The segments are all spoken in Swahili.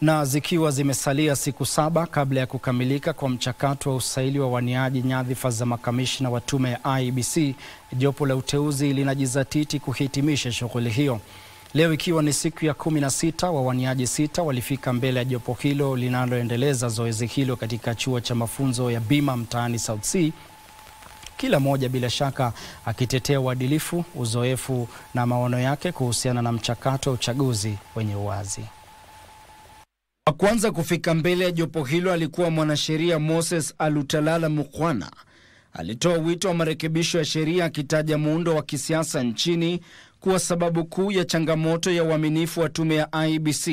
Na zikiwa zimesalia siku 7 kabla ya kukamilika kwa mchakato wa usaili wa waniaji nyadhifa za makamishna wa tume ya IEBC, jopo la uteuzi linajizatiti kuhitimisha shughuli hiyo. Leo ikiwa ni siku ya 16, wawaniaji 6 walifika mbele ya jopo hilo linaloendeleza zoezi hilo katika chuo cha mafunzo ya bima mtaani South C. Kila moja bila shaka akitetea uadilifu, uzoefu na maono yake kuhusiana na mchakato wa uchaguzi wenye uwazi. Wa kwanza kufika mbele ya jopo hilo alikuwa mwanasheria Moses Alutalala Mukwana. Alitoa wito wa marekebisho ya sheria akitaja muundo wa kisiasa nchini kuwa sababu kuu ya changamoto ya uaminifu wa tume ya IEBC.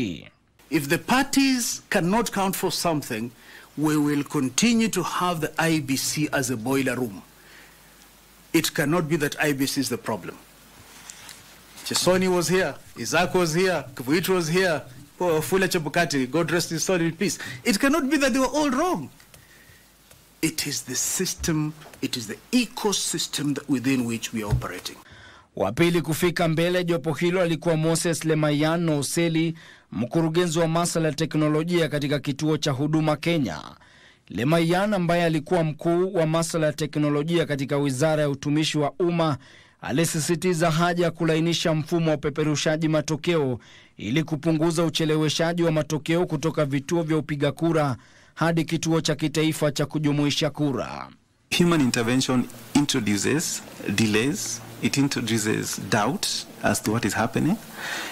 If the parties cannot count for something, we will continue to have the IEBC as a boiler room. It cannot be that IEBC is the problem. Chesoni was here, Isaac was here, Kivuit was here, Fula Chebukati, God rest his soul in peace. It cannot be that they were all wrong. It is the system, it is the ecosystem that within which we are operating. Wa pili kufika mbele jopo hilo alikuwa Moses Lemayan Noseli, mkurugenzi wa masuala ya teknolojia katika kituo cha Huduma Kenya. Lemayan ambaye alikuwa mkuu wa masuala ya teknolojia katika Wizara ya Utumishi wa Umma alisisitiza haja ya kulainisha mfumo wa upeperushaji matokeo ili kupunguza ucheleweshaji wa matokeo kutoka vituo vya upiga kura hadi kituo cha kitaifa cha kujumuisha kura. Human intervention introduces delays, it introduces doubt as to what is happening,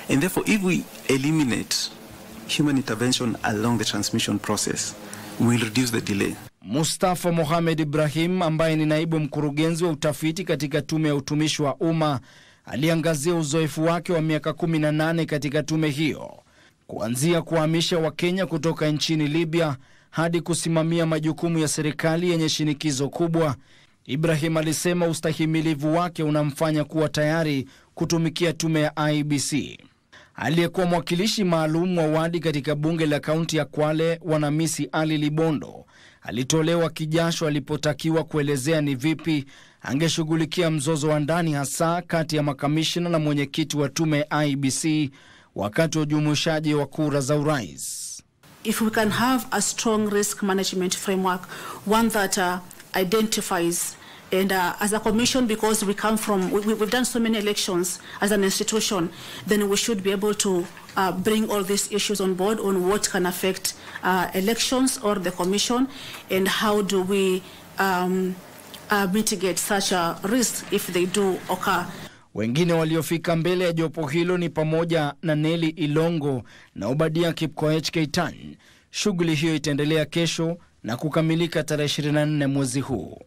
and therefore if we eliminate human intervention along the transmission process, we will reduce the delay. Mustafa Mohamed Ibrahim ambaye ni naibu mkurugenzi wa utafiti katika tume ya utumishi wa umma aliangazia uzoefu wake wa miaka 18 katika tume hiyo, kuanzia kuhamisha Wakenya kutoka nchini Libya hadi kusimamia majukumu ya serikali yenye shinikizo kubwa. Ibrahim alisema ustahimilivu wake unamfanya kuwa tayari kutumikia tume ya IEBC. Aliyekuwa mwakilishi maalum wa wadi katika bunge la kaunti ya Kwale, Wanamisi Ali Libondo, alitolewa kijasho alipotakiwa kuelezea ni vipi angeshughulikia mzozo wa ndani hasa kati ya makamishna na mwenyekiti wa tume ya IEBC wakati wa ujumuishaji wa kura za urais. If we can have a strong risk management framework, one that identifies and as a commission, because we come from, we've done so many elections as an institution, then we should be able to bring all these issues on board on what can affect elections or the commission, and how do we mitigate such a risk if they do occur. Wengine waliofika mbele ya jopo hilo ni pamoja na Nelly Ilongo na Obadia Kipkoech Keitan. Shughuli hiyo itaendelea kesho na kukamilika tarehe 24 mwezi huu.